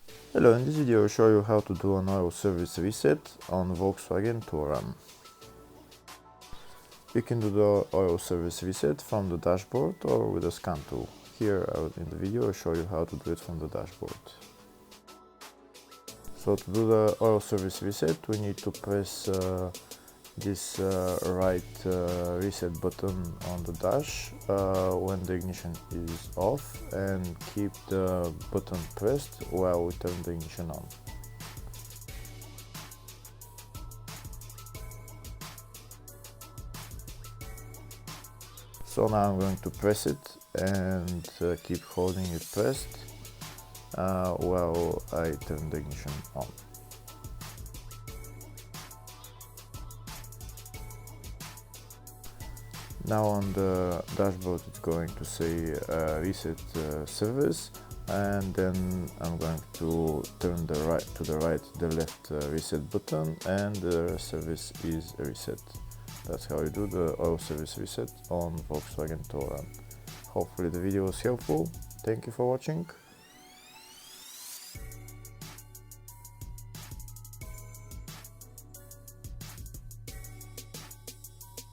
Hello, in this video I'll show you how to do an oil service reset on Volkswagen Touran. You can do the oil service reset from the dashboard or with a scan tool. Here in the video I'll show you how to do it from the dashboard. So to do the oil service reset we need to press this right reset button on the dash when the ignition is off, and keep the button pressed while we turn the ignition on. So now I'm going to press it and keep holding it pressed while I turn the ignition on. Now on the dashboard it's going to say reset service, and then I'm going to turn the left reset button, and the service is reset. That's how you do the oil service reset on Volkswagen Touran. Hopefully the video was helpful. Thank you for watching.